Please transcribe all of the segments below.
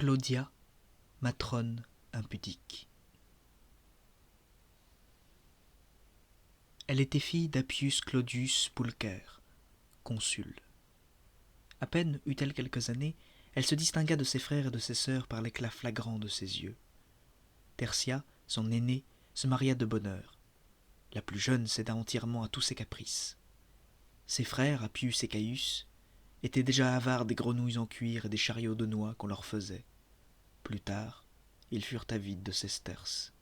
Claudia, matrone impudique. Elle était fille d'Appius Claudius Pulcher, consul. À peine eut-elle quelques années, elle se distingua de ses frères et de ses sœurs par l'éclat flagrant de ses yeux. Tertia, son aînée, se maria de bonne heure. La plus jeune céda entièrement à tous ses caprices. Ses frères, Appius et Caius, étaient déjà avares des grenouilles en cuir et des chariots de noix qu'on leur faisait. Plus tard, ils furent avides de sesterces.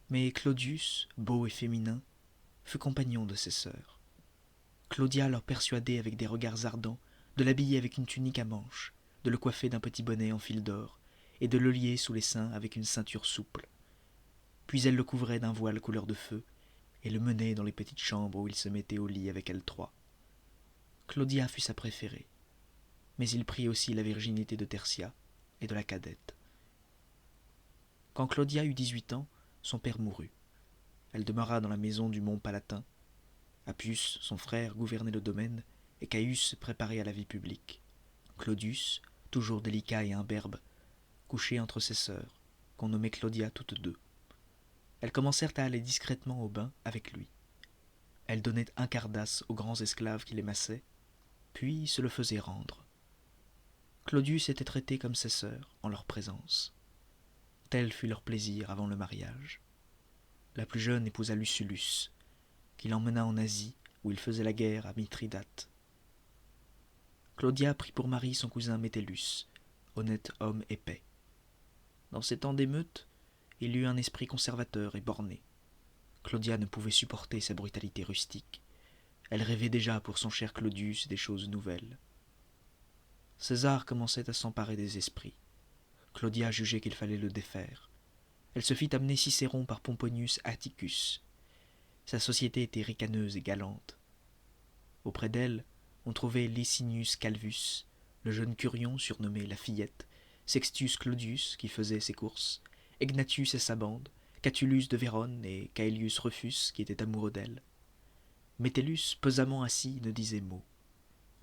Mais Claudius, beau et féminin, fut compagnon de ses sœurs. Claudia leur persuadait avec des regards ardents de l'habiller avec une tunique à manches, de le coiffer d'un petit bonnet en fil d'or, et de le lier sous les seins avec une ceinture souple. Puis elle le couvrait d'un voile couleur de feu, et le menait dans les petites chambres où il se mettait au lit avec elles trois. Claudia fut sa préférée, mais il prit aussi la virginité de Tertia et de la cadette. Quand Claudia eut 18 ans, son père mourut. Elle demeura dans la maison du Mont Palatin. Appius, son frère, gouvernait le domaine, et Caius se préparait à la vie publique. Claudius, toujours délicat et imberbe, couchait entre ses sœurs, qu'on nommait Claudia toutes deux. Elles commencèrent à aller discrètement au bain avec lui. Elle donnait un quart d'as aux grands esclaves qui les massaient, puis se le faisait rendre. Claudius était traité comme ses sœurs en leur présence. Tel fut leur plaisir avant le mariage. La plus jeune épousa Lucullus, qui l'emmena en Asie, où il faisait la guerre à Mithridate. Claudia prit pour mari son cousin Métellus, honnête homme épais. Dans ces temps d'émeute, il eut un esprit conservateur et borné. Claudia ne pouvait supporter sa brutalité rustique. Elle rêvait déjà pour son cher Claudius des choses nouvelles. César commençait à s'emparer des esprits. Claudia jugeait qu'il fallait le défaire. Elle se fit amener Cicéron par Pomponius Atticus. Sa société était ricaneuse et galante. Auprès d'elle, on trouvait Licinius Calvus, le jeune Curion surnommé la Fillette, Sextius Claudius qui faisait ses courses, Egnatius et sa bande, Catulus de Vérone et Caelius Rufus qui était amoureux d'elle. Métellus, pesamment assis, ne disait mot.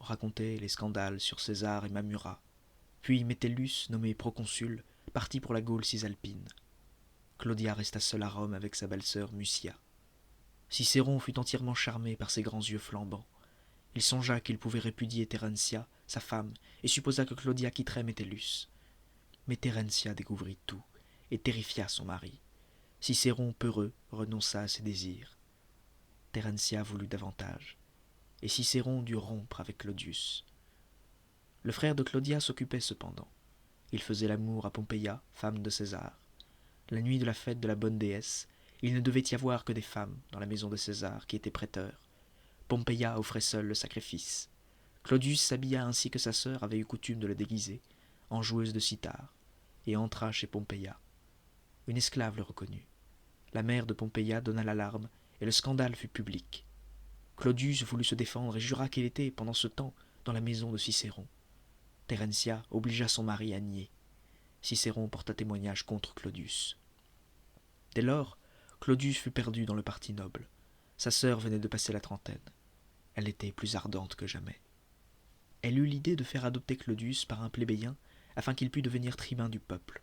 On racontait les scandales sur César et Mamura. Puis Métellus, nommé proconsul, partit pour la Gaule cisalpine. Claudia resta seule à Rome avec sa belle-sœur Mucia. Cicéron fut entièrement charmé par ses grands yeux flambants. Il songea qu'il pouvait répudier Terentia, sa femme, et supposa que Claudia quitterait Métellus. Mais Terentia découvrit tout, et terrifia son mari. Cicéron, peureux, renonça à ses désirs. Terentia voulut davantage, et Cicéron dut rompre avec Claudius. Le frère de Claudia s'occupait cependant. Il faisait l'amour à Pompeia, femme de César. La nuit de la fête de la bonne déesse, il ne devait y avoir que des femmes dans la maison de César, qui était prêteur. Pompeia offrait seule le sacrifice. Claudius s'habilla ainsi que sa sœur avait eu coutume de le déguiser, en joueuse de cithare, et entra chez Pompeia. Une esclave le reconnut. La mère de Pompeia donna l'alarme, et le scandale fut public. Claudius voulut se défendre et jura qu'il était, pendant ce temps, dans la maison de Cicéron. Terentia obligea son mari à nier. Cicéron porta témoignage contre Claudius. Dès lors, Claudius fut perdu dans le parti noble. Sa sœur venait de passer la trentaine. Elle était plus ardente que jamais. Elle eut l'idée de faire adopter Claudius par un plébéien afin qu'il pût devenir tribun du peuple.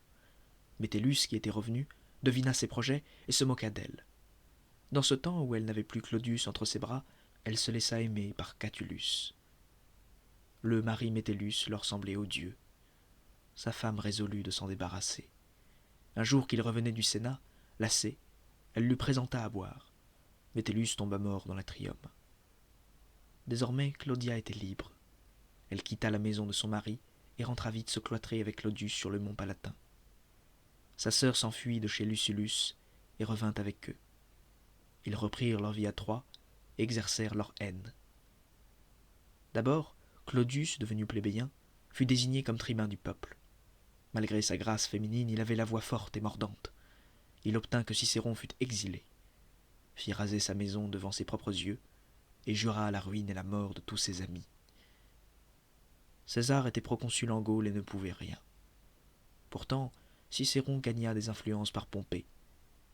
Métellus, qui était revenu, devina ses projets et se moqua d'elle. Dans ce temps où elle n'avait plus Claudius entre ses bras, elle se laissa aimer par Catulus. Le mari Métellus leur semblait odieux. Sa femme résolut de s'en débarrasser. Un jour qu'il revenait du Sénat, lassé, elle lui présenta à boire. Métellus tomba mort dans l'atrium. Désormais, Claudia était libre. Elle quitta la maison de son mari et rentra vite se cloîtrer avec Claudius sur le mont Palatin. Sa sœur s'enfuit de chez Lucullus et revint avec eux. Ils reprirent leur vie à trois et exercèrent leur haine. D'abord, Claudius, devenu plébéien, fut désigné comme tribun du peuple. Malgré sa grâce féminine, il avait la voix forte et mordante. Il obtint que Cicéron fût exilé, fit raser sa maison devant ses propres yeux, et jura la ruine et la mort de tous ses amis. César était proconsul en Gaule et ne pouvait rien. Pourtant, Cicéron gagna des influences par Pompée,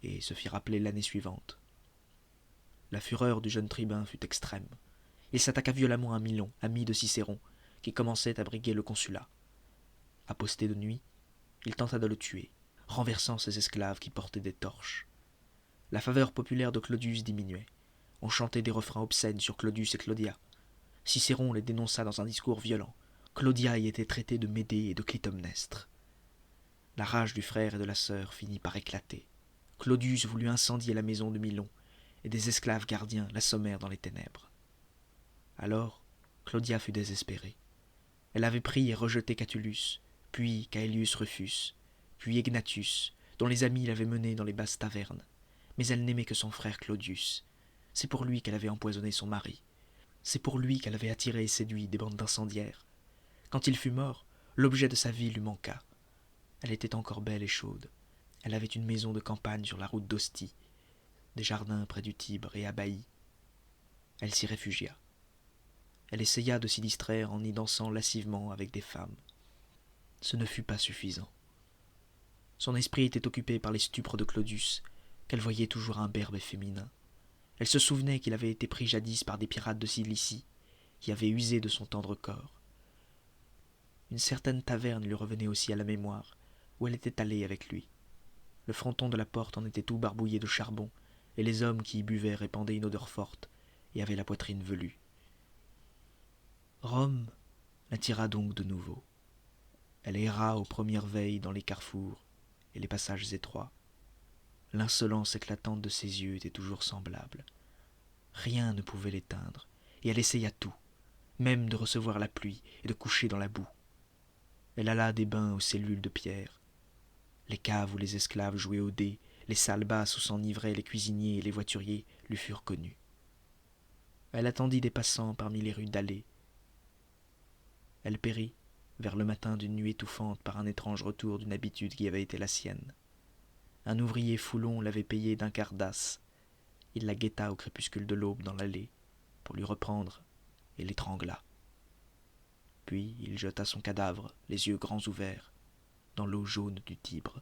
et se fit rappeler l'année suivante. La fureur du jeune tribun fut extrême. Il s'attaqua violemment à Milon, ami de Cicéron, qui commençait à briguer le consulat. À Aposté de nuit, il tenta de le tuer, renversant ses esclaves qui portaient des torches. La faveur populaire de Claudius diminuait. On chantait des refrains obscènes sur Claudius et Claudia. Cicéron les dénonça dans un discours violent. Claudia y était traitée de Médée et de Clytemnestre. La rage du frère et de la sœur finit par éclater. Claudius voulut incendier la maison de Milon, et des esclaves gardiens l'assommèrent dans les ténèbres. Alors, Claudia fut désespérée. Elle avait pris et rejeté Catulus, puis Caelius Rufus, puis Egnatius, dont les amis l'avaient menée dans les basses tavernes. Mais elle n'aimait que son frère Claudius. C'est pour lui qu'elle avait empoisonné son mari. C'est pour lui qu'elle avait attiré et séduit des bandes d'incendiaires. Quand il fut mort, l'objet de sa vie lui manqua. Elle était encore belle et chaude. Elle avait une maison de campagne sur la route d'Ostie, des jardins près du Tibre et à Bailly. Elle s'y réfugia. Elle essaya de s'y distraire en y dansant lascivement avec des femmes. Ce ne fut pas suffisant. Son esprit était occupé par les stupres de Claudius, qu'elle voyait toujours imberbe et féminin. Elle se souvenait qu'il avait été pris jadis par des pirates de Cilicie, qui avaient usé de son tendre corps. Une certaine taverne lui revenait aussi à la mémoire, où elle était allée avec lui. Le fronton de la porte en était tout barbouillé de charbon, et les hommes qui y buvaient répandaient une odeur forte, et avaient la poitrine velue. Rome l'attira donc de nouveau. Elle erra aux premières veilles dans les carrefours et les passages étroits. L'insolence éclatante de ses yeux était toujours semblable. Rien ne pouvait l'éteindre, et elle essaya tout, même de recevoir la pluie et de coucher dans la boue. Elle alla des bains aux cellules de pierre, les caves où les esclaves jouaient aux dés, les salles basses où s'enivraient les cuisiniers et les voituriers lui furent connus. Elle attendit des passants parmi les rues dallées. Elle périt, vers le matin d'une nuit étouffante, par un étrange retour d'une habitude qui avait été la sienne. Un ouvrier foulon l'avait payée d'un quart d'as. Il la guetta au crépuscule de l'aube dans l'allée, pour lui reprendre, et l'étrangla. Puis il jeta son cadavre, les yeux grands ouverts, dans l'eau jaune du Tibre.